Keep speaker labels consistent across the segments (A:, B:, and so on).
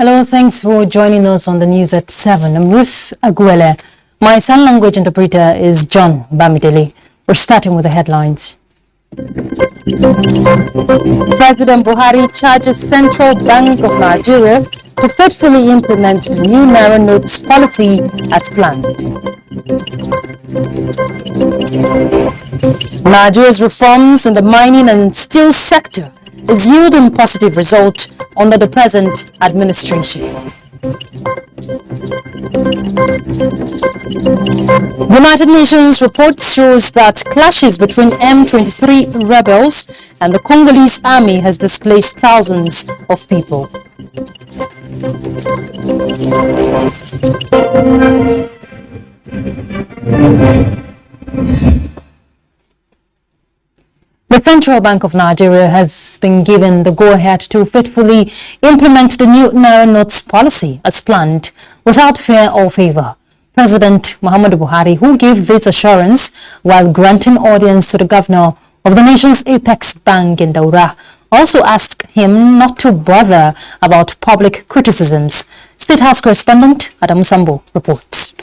A: Hello, thanks for joining us on the news at 7. I'm Ruth Aguele. My sign language interpreter is John Bamidele. We're starting with the headlines. President Buhari charges Central Bank of Nigeria to faithfully implement the new Naira notes policy as planned. Nigeria's reforms in the mining and steel sector is yielding positive results under the present administration. United Nations report shows that clashes between M23 rebels and the Congolese army has displaced thousands of people. The Central Bank of Nigeria has been given the go-ahead to faithfully implement the new Naira notes policy as planned, without fear or favor. President Muhammadu Buhari, who gave this assurance while granting audience to the governor of the nation's apex bank in Daura, also asked him not to bother about public criticisms. State House correspondent Adamu Sambo reports.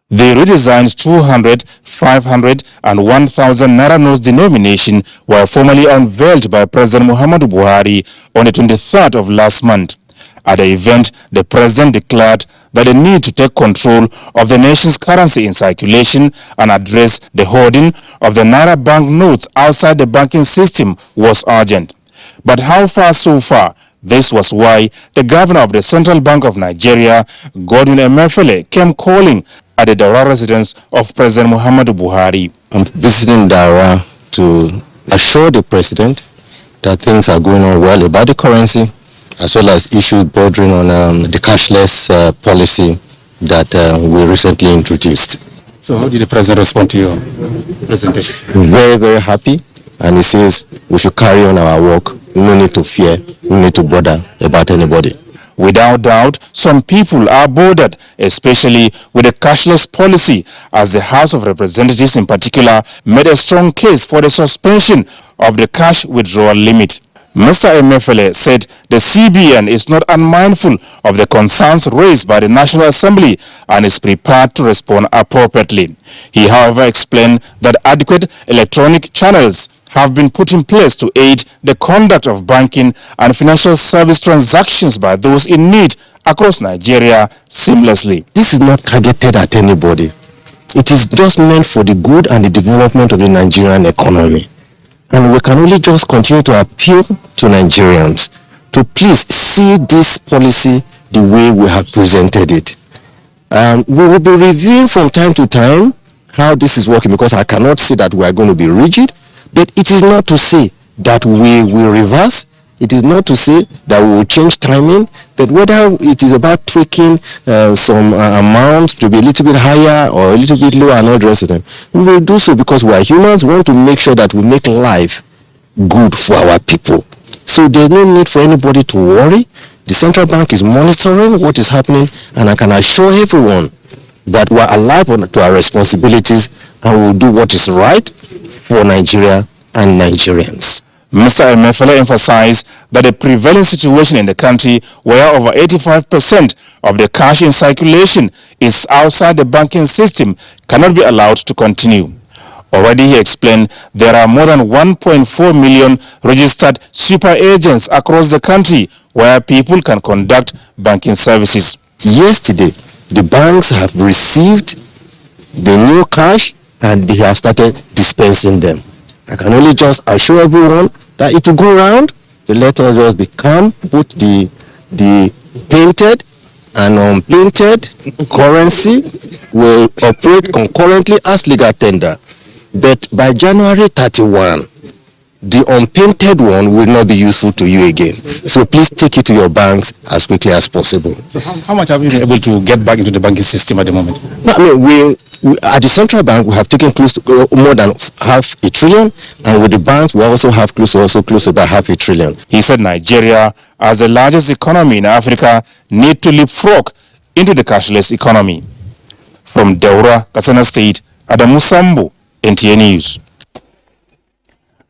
B: The redesigned 200, 500 and 1,000 Naira notes denomination were formally unveiled by President Muhammadu Buhari on the 23rd of last month. At the event, the president declared that the need to take control of the nation's currency in circulation and address the hoarding of the Naira bank notes outside the banking system was urgent. But how far so far? This was why the governor of the Central Bank of Nigeria, Godwin Emefiele, came calling at the Daura residence of President Muhammadu Buhari.
C: I'm visiting Daura to assure the president that things are going on well about the currency, as well as issues bordering on the cashless policy that we recently introduced.
B: So how did the president respond to your presentation?
C: Very, very happy, and he says we should carry on our work. No need to fear, no need to bother about anybody.
B: Without doubt, some people are bothered, especially with the cashless policy, as the House of Representatives in particular made a strong case for the suspension of the cash withdrawal limit. Mr. Emefiele said the CBN is not unmindful of the concerns raised by the National Assembly and is prepared to respond appropriately. He, however, explained that adequate electronic channels have been put in place to aid the conduct of banking and financial service transactions by those in need across Nigeria seamlessly.
C: This is not targeted at anybody. It is just meant for the good and the development of the Nigerian economy. And we can only just continue to appeal to Nigerians to please see this policy the way we have presented it. We will be reviewing from time to time how this is working, because I cannot say that we are going to be rigid, but it is not to say that we will reverse. It is not to say that we will change timing, but whether it is about tweaking some amount to be a little bit higher or a little bit lower and all the rest of them, we will do so because we are humans. We want to make sure that we make life good for our people. So there's no need for anybody to worry. The central bank is monitoring what is happening, and I can assure everyone that we are alive to our responsibilities and we will do what is right for Nigeria and Nigerians.
B: Mr. Emefiele emphasized that the prevailing situation in the country, where over 85% of the cash in circulation is outside the banking system, cannot be allowed to continue. Already, he explained, there are more than 1.4 million registered super agents across the country where people can conduct banking services.
C: Yesterday, the banks have received the new cash and they have started dispensing them. I can only just assure everyone that it will go around. Let us just be calm, put the painted and unpainted currency will operate concurrently as legal tender. But by January 31, the unpainted one will not be useful to you again. So please take it to your banks as quickly as possible.
B: So how much have you been able to get back into the banking system at the moment?
C: I mean, we at the central bank, we have taken close to more than $500 billion, and with the banks, we also have close to about $500 billion.
B: He said Nigeria, as the largest economy in Africa, need to leapfrog into the cashless economy. From Daura, Katsina State, Adamu Sambo, NTA News.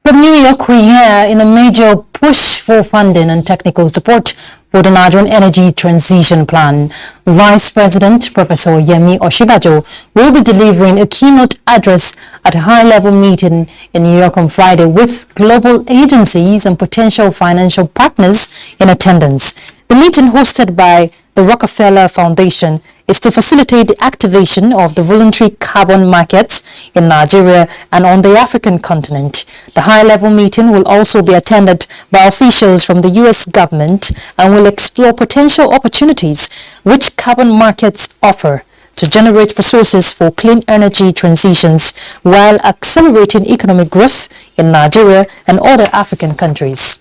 A: From New York, we hear in a major push for funding and technical support for the Nigerian Energy Transition Plan. Vice President Professor Yemi Oshibajo will be delivering a keynote address at a high-level meeting in New York on Friday with global agencies and potential financial partners in attendance. The meeting, hosted by the Rockefeller Foundation, is to facilitate the activation of the voluntary carbon markets in Nigeria and on the African continent. The high-level meeting will also be attended by officials from the U.S. government and will explore potential opportunities which carbon markets offer to generate resources for clean energy transitions while accelerating economic growth in Nigeria and other African countries.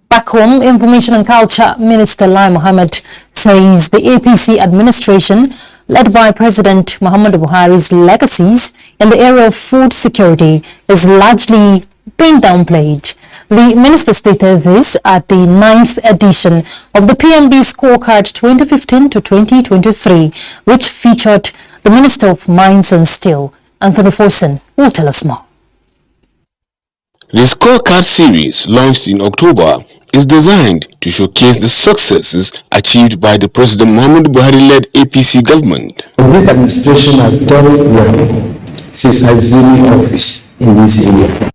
A: Back home, Information and Culture Minister Lai Mohammed says the APC administration, led by President Muhammadu Buhari's legacies in the area of food security, is largely being downplayed. The minister stated this at the 9th edition of the PMB Scorecard 2015 to 2023, which featured the Minister of Mines and Steel. Anthony Forson will tell us more.
D: The Scorecard series, launched in October, is designed to showcase the successes achieved by the President Muhammadu Buhari-led APC government.
E: This administration has done well since assuming office in this area.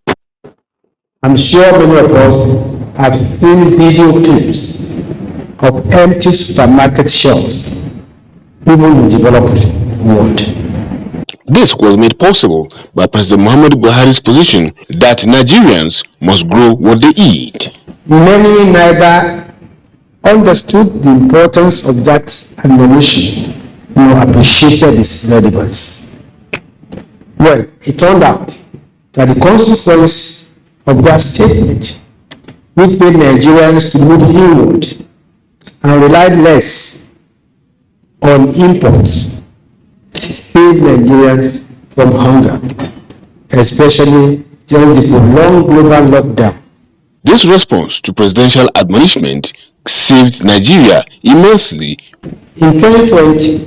E: I'm sure many of us have seen video clips of empty supermarket shelves, even in developed world.
D: This was made possible by President Muhammadu Buhari's position that Nigerians must grow what they eat.
E: Many neither understood the importance of that admonition nor appreciated its relevance. Well, it turned out that the consequence of that statement, which made Nigerians to move inward and rely less on imports, saved Nigerians from hunger, especially during the prolonged global lockdown.
D: This response to presidential admonishment saved Nigeria immensely.
E: In 2020,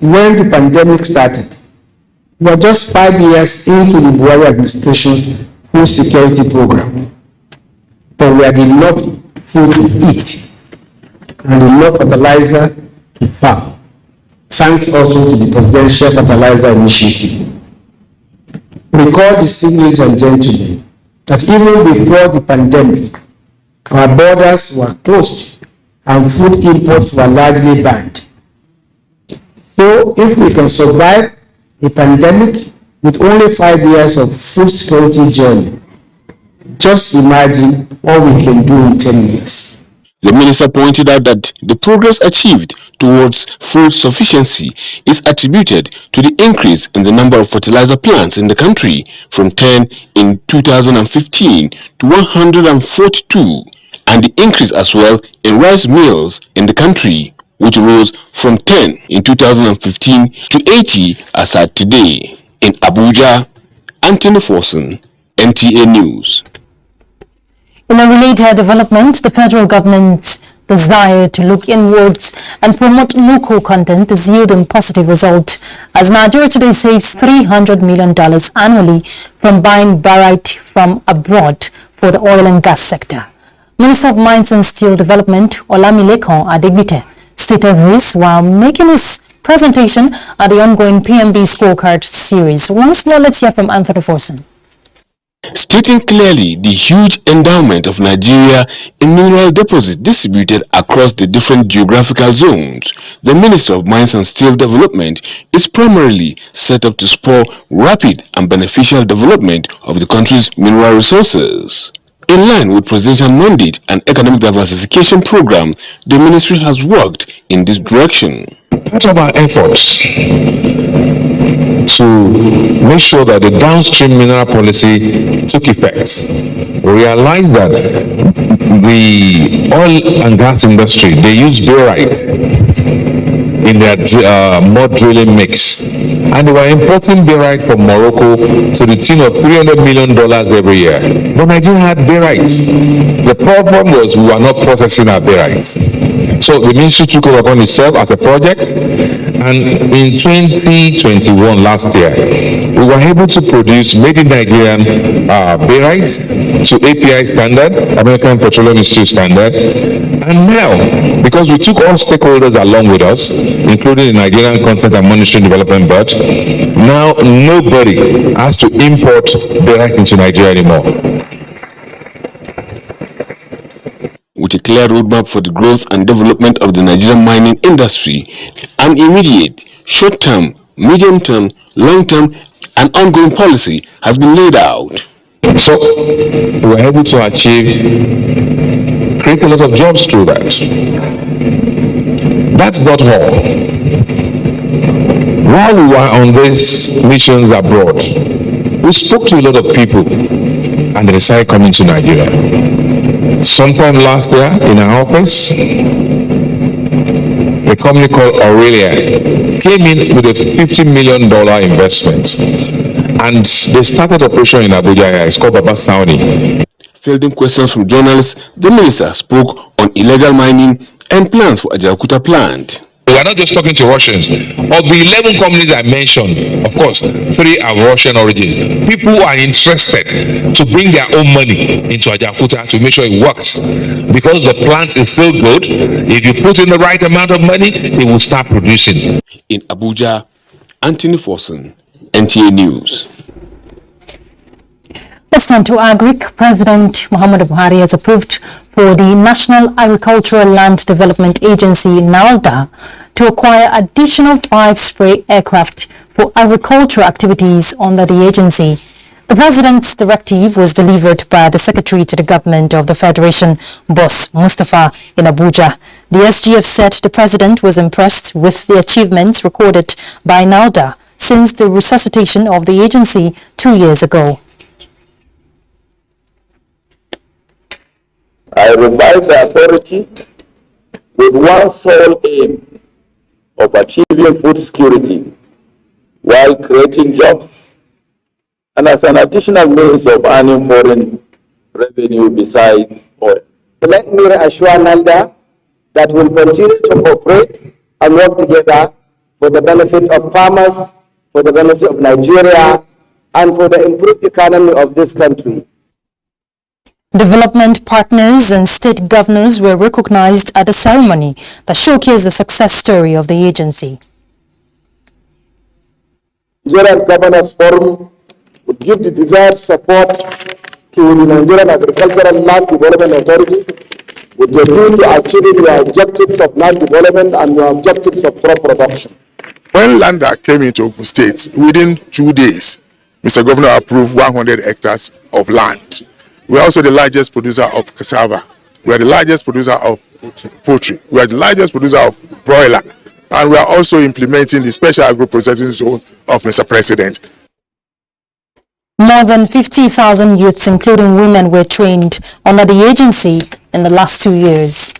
E: when the pandemic started, we were just 5 years into the Buhari administration's food security program, but we had enough food to eat and enough fertilizer to farm, thanks also to the Presidential Fertilizer Initiative. Recall this, ladies and gentlemen, that even before the pandemic, our borders were closed and food imports were largely banned. So if we can survive a pandemic with only 5 years of food security journey, just imagine what we can do in 10 years.
D: The minister pointed out that the progress achieved towards food sufficiency is attributed to the increase in the number of fertilizer plants in the country from 10 in 2015 to 142, and the increase as well in rice mills in the country, which rose from 10 in 2015 to 80 as at today. In Abuja, Anthony Forson, NTA News.
A: In a related development, the federal government's desire to look inwards and promote local content is yielding positive results as Nigeria today saves $300 million annually from buying barite from abroad for the oil and gas sector. Minister of Mines and Steel Development Olamilekan Adegbite stated this while making his presentation at the ongoing PMB Scorecard series. Once more, let's hear from Anthony Forson.
D: Stating clearly the huge endowment of Nigeria in mineral deposits distributed across the different geographical zones, the Minister of Mines and Steel Development is primarily set up to spur rapid and beneficial development of the country's mineral resources. In line with Presidential Mandate and Economic Diversification Program, the ministry has worked in this direction.
F: Part of our efforts to make sure that the downstream mineral policy took effect, we realized that the oil and gas industry, they use barite in their mud drilling mix, and they were importing barite from Morocco to the tune of $300 million every year. But Nigeria had barite. The problem was we were not processing our barite. So the ministry took it upon itself as a project, and in 2021, last year, we were able to produce made in Nigerian barite to API standard, American Petroleum Petroleum Institute standard. And now, because we took all stakeholders along with us, including the Nigerian Content and Monitoring Development Board, now nobody has to import direct into Nigeria anymore.
D: With a clear roadmap for the growth and development of the Nigerian mining industry, an immediate, short-term, medium-term, long-term, and ongoing policy has been laid out.
F: So we were able to create a lot of jobs through that. That's not all. While we were on these missions abroad, we spoke to a lot of people and they decided coming to Nigeria. Sometime last year in our office, a company called Aurelia came in with a $50 million investment and they started operation in Abuja. It's called Baba Sauni.
D: Fielding questions from journalists, the minister spoke on illegal mining and plans for Ajaokuta plant.
F: We are not just talking to Russians. Of the 11 companies I mentioned, of course, 3 are Russian origins. People are interested to bring their own money into Ajaokuta to make sure it works. Because the plant is still good. If you put in the right amount of money, it will start producing.
D: In Abuja, Anthony Forson, NTA News.
A: Let's turn to Agric. President Muhammadu Buhari has approved for the National Agricultural Land Development Agency, NALDA, to acquire additional 5 spray aircraft for agricultural activities under the agency. The President's directive was delivered by the Secretary to the Government of the Federation, Boss Mustafa, in Abuja. The SGF said the President was impressed with the achievements recorded by NALDA since the resuscitation of the agency 2 years ago.
G: I revive the authority with one sole aim of achieving food security while creating jobs and as an additional means of earning foreign revenue besides oil.
H: Let me reassure NALDA that we'll continue to cooperate and work together for the benefit of farmers, for the benefit of Nigeria, and for the improved economy of this country.
A: Development partners and state governors were recognized at the ceremony that showcased the success story of the agency.
G: Nigerian Governors Forum would give the desired support to the Nigerian Agricultural Land Development Authority with a view to achieving your objectives of land development and your objectives of crop production.
I: When Landa came into Ogun State, within 2 days, Mr. Governor approved 100 hectares of land. We are also the largest producer of cassava. We are the largest producer of poultry. We are the largest producer of broiler. And we are also implementing the special agro-processing zone of Mr. President.
A: More than 50,000 youths, including women, were trained under the agency in the last 2 years.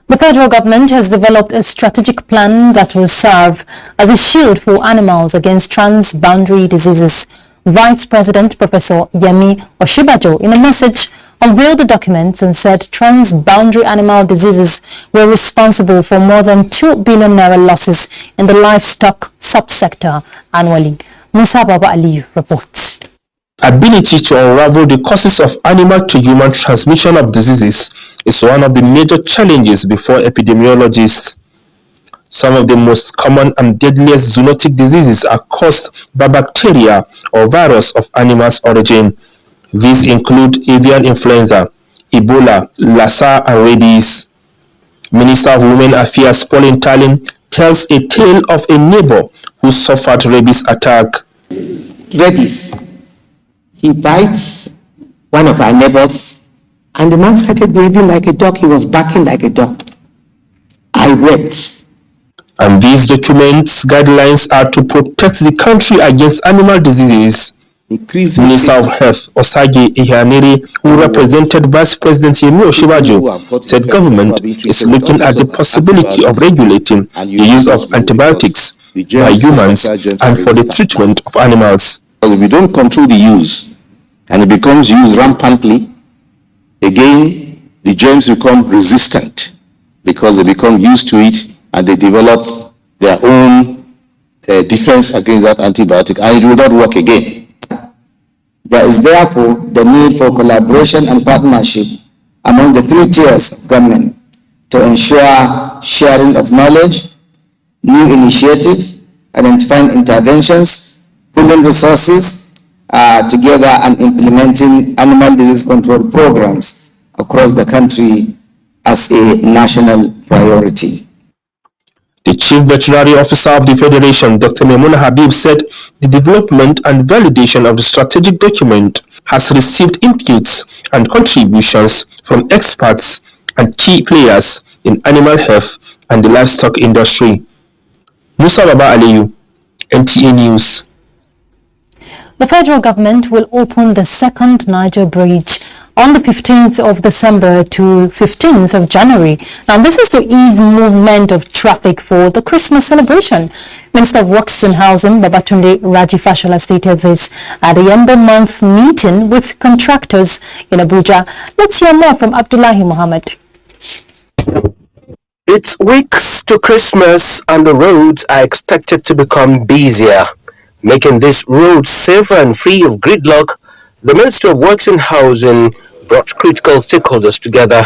A: The federal government has developed a strategic plan that will serve as a shield for animals against transboundary diseases. Vice President Professor Yemi Oshibajo, in a message, unveiled the documents and said transboundary animal diseases were responsible for more than 2 billion naira losses in the livestock subsector annually. Musa Baba Ali reports.
J: Ability to unravel the causes of animal-to-human transmission of diseases is one of the major challenges before epidemiologists. Some of the most common and deadliest zoonotic diseases are caused by bacteria or virus of animals' origin. These include avian influenza, Ebola, Lassa, and rabies. Minister of Women Affairs Pauline Talin tells a tale of a neighbor who suffered rabies attack.
H: Rabies. He bites one of our neighbors, and the man started behaving like a dog. He was barking like a dog. I wept.
J: And these documents guidelines are to protect the country against animal diseases. Minister of Health Osage Ihianiri, who represented Vice President Yemi Oshibajo, said government is looking at the possibility of regulating the use of antibiotics by humans and for the treatment of animals.
K: If we don't control the use and it becomes used rampantly, again the germs become resistant because they become used to it and they develop their own defense against that antibiotic, and it will not work again. There
H: is therefore the need for collaboration and partnership among the three tiers of government to ensure sharing of knowledge, new initiatives, identifying interventions, pooling resources together, and implementing animal disease control programs across the country as a national priority.
J: The Chief Veterinary Officer of the Federation, Dr. Maimuna Habib, said the development and validation of the strategic document has received inputs and contributions from experts and key players in animal health and the livestock industry. Musa Baba Aliyu, NTA News.
A: The federal government will open the second Niger Bridge on the 15th of December to 15th of January. Now, this is to ease movement of traffic for the Christmas celebration. Minister of Works and Housing, Babatunde Raji Fashola, stated this at the Ember Month meeting with contractors in Abuja. Let's hear more from Abdullahi Mohammed.
L: It's weeks to Christmas and the roads are expected to become busier. Making this road safer and free of gridlock, the Minister of Works and Housing brought critical stakeholders together.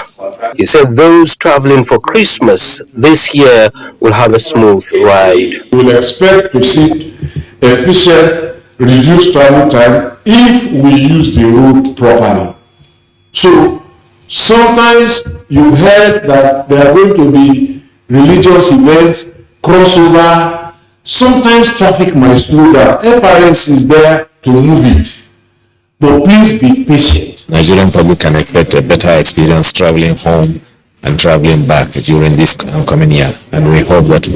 L: He said those traveling for Christmas this year will have a smooth ride.
M: We will expect to see efficient, reduced travel time if we use the road properly. So, sometimes you've heard that there are going to be religious events, crossover. Sometimes traffic might slow down. FRS is there to move it. But please be patient.
N: Nigerian public can expect a better experience traveling home and traveling back during this coming year. And we hope that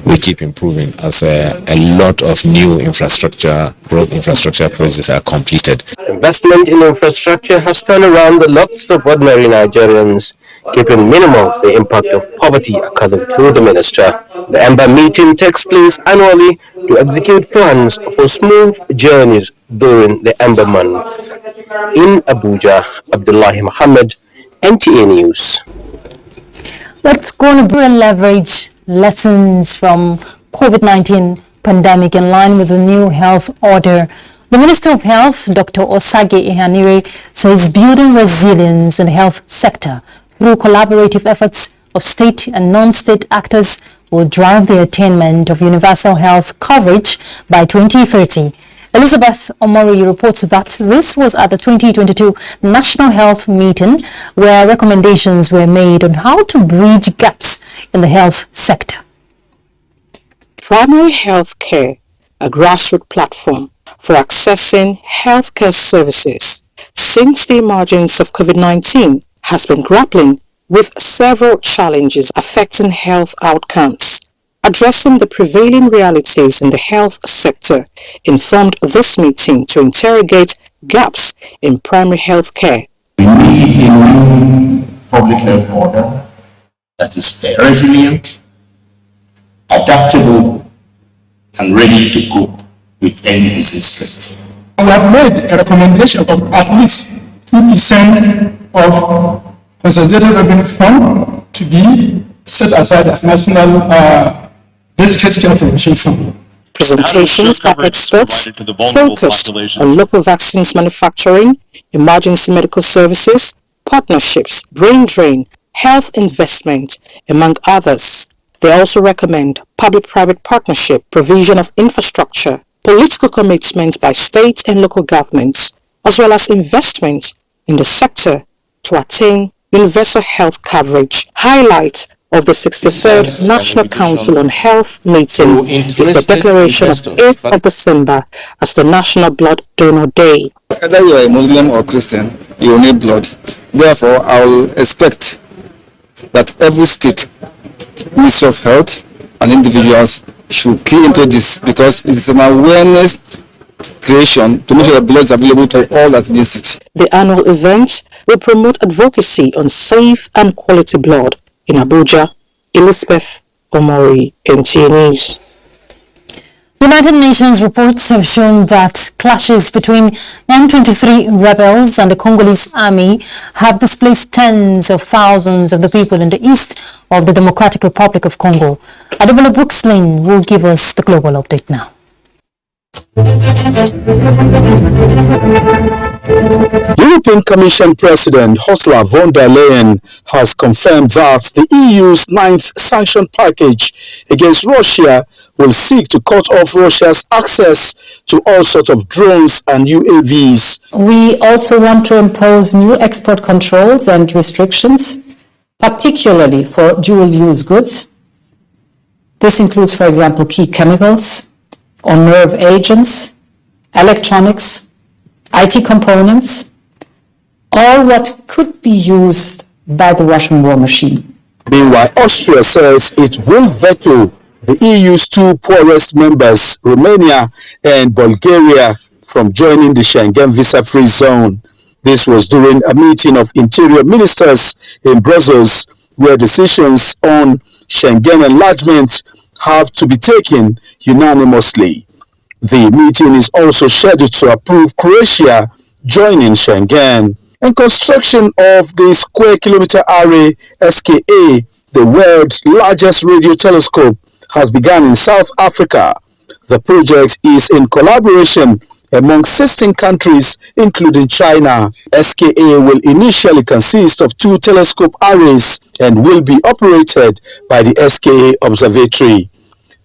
N: we keep improving as a lot of new infrastructure projects are completed.
L: Investment in infrastructure has turned around the lucks of ordinary Nigerians, keeping minimal the impact of poverty, according to the minister. The Ember meeting takes place annually to execute plans for smooth journeys during the Ember month. In Abuja, Abdullahi Mohammed, NTA News.
A: Let's go on and leverage lessons from COVID-19 pandemic in line with the new health order. The Minister of Health, Dr. Osage Ihanire, says building resilience in the health sector through collaborative efforts of state and non-state actors will drive the attainment of universal health coverage by 2030. Elizabeth Omori reports that this was at the 2022 National Health Meeting where recommendations were made on how to bridge gaps in the health sector.
O: Primary health care, a grassroots platform for accessing healthcare services since the emergence of COVID-19 has been grappling with several challenges affecting health outcomes. Addressing the prevailing realities in the health sector informed this meeting to interrogate gaps in primary health care.
K: We need a new public health order that is resilient, adaptable, and ready to cope with any disease threat.
E: We have made a recommendation of at least 2% of consolidated revenue fund to be set aside as national basic healthcare prevention fund.
O: Presentations by experts focused on local vaccines manufacturing, emergency medical services, partnerships, brain drain, health investment, among others. They also recommend public-private partnership, provision of infrastructure, political commitment by state and local governments, as well as investment in the sector to attain universal health coverage. Highlight of the 63rd National Council on Health meeting is the declaration of 8th of December as the National Blood Donor Day.
P: Whether you are a Muslim or Christian, you need blood. Therefore, I will expect that every state, Ministry of Health and individuals should key into this because it is an awareness creation to make sure that blood is available to all that needs it.
O: The annual event will promote advocacy on safe and quality blood. In Abuja, Elizabeth Omori, NTA News.
A: United Nations reports have shown that clashes between M23 rebels and the Congolese army have displaced tens of thousands of the people in the east of the Democratic Republic of Congo. Adebola Brookslin will give us the global update now.
Q: European Commission President Ursula von der Leyen has confirmed that the EU's ninth sanction package against Russia will seek to cut off Russia's access to all sorts of drones and UAVs.
R: We also want to impose new export controls and restrictions, particularly for dual-use goods. This includes, for example, key chemicals or nerve agents, electronics, IT components, all what could be used by the Russian war machine.
Q: Meanwhile, Austria says it will veto the EU's two poorest members, Romania and Bulgaria, from joining the Schengen visa-free zone. This was during a meeting of interior ministers in Brussels, where decisions on Schengen enlargement have to be taken unanimously. The meeting is also scheduled to approve Croatia joining Schengen. And construction of the Square Kilometre Array SKA, the world's largest radio telescope, has begun in South Africa. The project is in collaboration among 16 countries, including China. SKA will initially consist of 2 telescope arrays and will be operated by the SKA Observatory.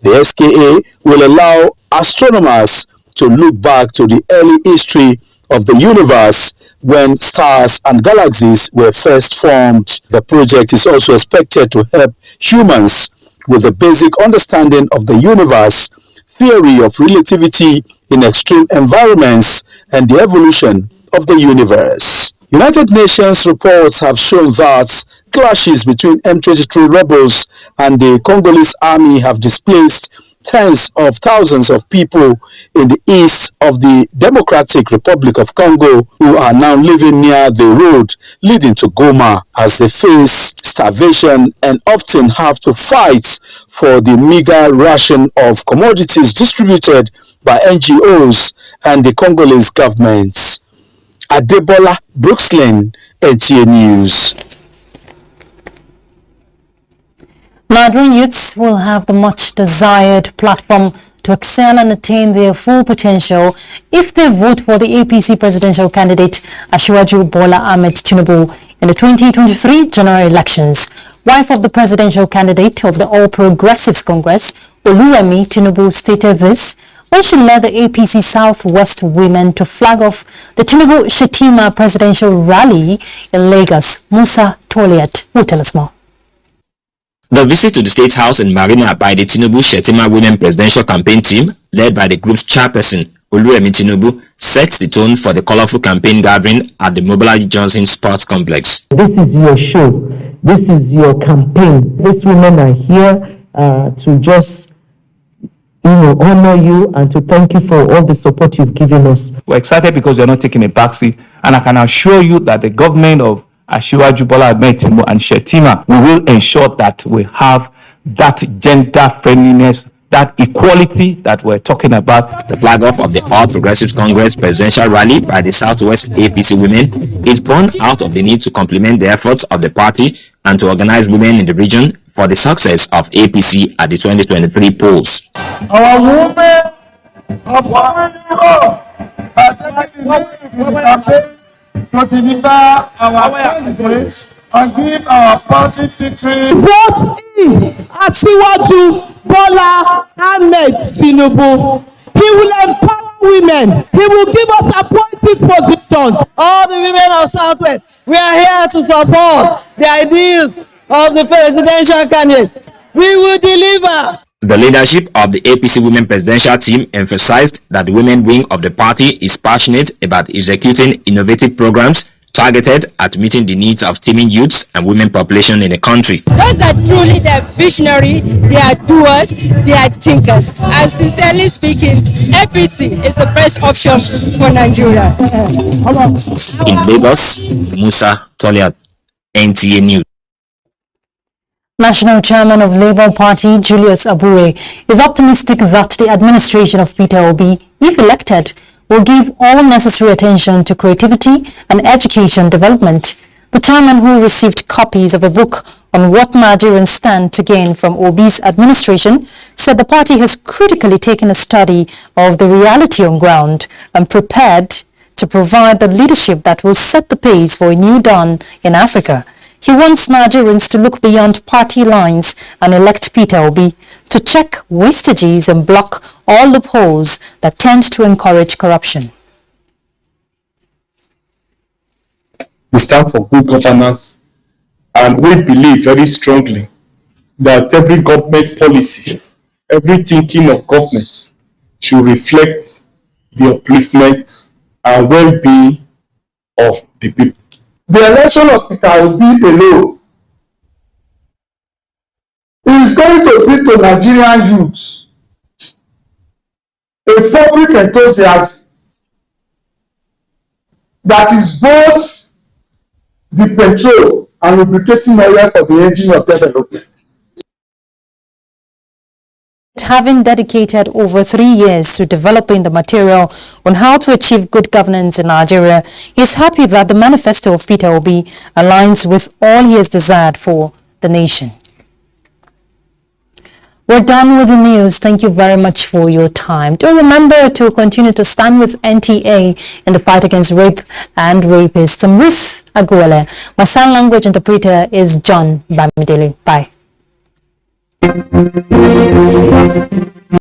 Q: The SKA will allow astronomers to look back to the early history of the universe when stars and galaxies were first formed. The project is also expected to help humans with the basic understanding of the universe, theory of relativity in extreme environments, and the evolution of the universe. United Nations reports have shown that clashes between M23 rebels and the Congolese army have displaced tens of thousands of people in the east of the Democratic Republic of Congo, who are now living near the road leading to Goma as they face starvation and often have to fight for the meager ration of commodities distributed by NGOs and the Congolese government. Adebola Brookslyn, NTA News.
A: Nigerian youths will have the much-desired platform to excel and attain their full potential if they vote for the APC presidential candidate Asiwaju Bola Ahmed Tinubu in the 2023 general elections. Wife of the presidential candidate of the All Progressives Congress, Oluwemi Tinubu, stated this when she led the APC Southwest women to flag off the Tinubu-Shetima presidential rally in Lagos. Musa Toliat will tell us more.
S: The visit to the State House in Marina by the Tinubu-Shetima Women Presidential Campaign team, led by the group's chairperson, Oluwemi Tinubu, set the tone for the colorful campaign gathering at the Mobile Johnson Sports Complex.
T: This is your show. This is your campaign. These women are here to just honor you and to thank you for all the support you've given us.
U: We're excited because you're not taking a backseat, and I can assure you that the government of Asiwaju Bola Ahmed Tinubu and Shetima, we will ensure that we have that gender friendliness, that equality that we're talking about.
S: The flag off of the All Progressives Congress presidential rally by the Southwest APC women is born out of the need to complement the efforts of the party and to organize women in the region for the success of APC at the 2023 polls.
V: Our women of are taking the campaign to deliver our candidates and give our party victory.
W: Vote in Asiwaju Bola Ahmed Tinubu. He will empower women. He will give us appointed positions.
X: All the women of Southwest, we are here to support the ideals of the presidential candidate. We will deliver.
S: The leadership of the APC Women Presidential Team emphasized that the women wing of the party is passionate about executing innovative programs targeted at meeting the needs of teeming youths and women population in the country.
Y: Those that truly they're visionary, they are doers, they are thinkers. And sincerely speaking, APC is the best option for Nigeria.
S: In Lagos, Musa Toliat, NTA News.
A: National Chairman of Labour Party Julius Abure is optimistic that the administration of Peter Obi, if elected, will give all necessary attention to creativity and education development. The chairman, who received copies of a book on what Nigerians stand to gain from Obi's administration, said the party has critically taken a study of the reality on ground and prepared to provide the leadership that will set the pace for a new dawn in Africa. He wants Nigerians to look beyond party lines and elect Peter Obi to check wastages and block all loopholes that tend to encourage corruption.
B: We stand for good governance, and we believe very strongly that every government policy, every thinking of government should reflect the upliftment and well-being of the people.
V: The election of Peter Obi alone is going to speak to Nigerian youths a public enthusiasm that is both the petrol and lubricating oil for the engine of development.
A: Having dedicated over 3 years to developing the material on how to achieve good governance in Nigeria, he is happy that the manifesto of Peter Obi aligns with all he has desired for the nation. We're done with the news. Thank you very much for your time. Do remember to continue to stand with NTA in the fight against rape and rapists. I'm Ruth Aguele. My sign language interpreter is John Bamidele. Bye.